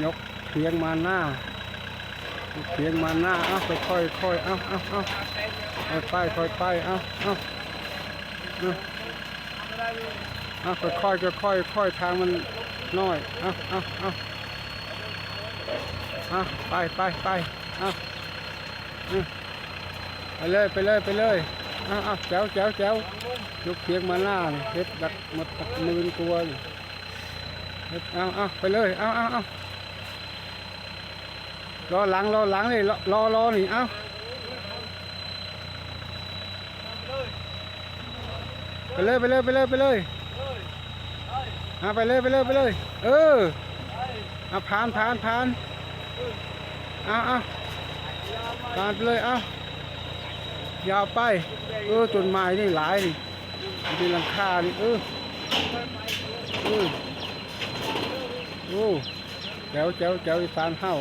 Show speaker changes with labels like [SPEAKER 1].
[SPEAKER 1] ยกเพียงมาหน้าเพียงมาหน้าเอาค่อยค่อยเอาค่อยไปค่อยไปเอาค่อยค่อยทางมันน้อยเอาไปเอาไปเลยเอาแจ๋วยกเพียงมาหน้าเฮ็ดดักหมดมือตัวเอาไปเลยเอารอหลังเลยรอนี่เอาไปเลยเอาไปเลยเอาผ่านเอาผ่านไปเลยเอายาวไปต้นไม้นี่หลายนี่หลังคานี่โอ้แจ๋วอีสานเฮา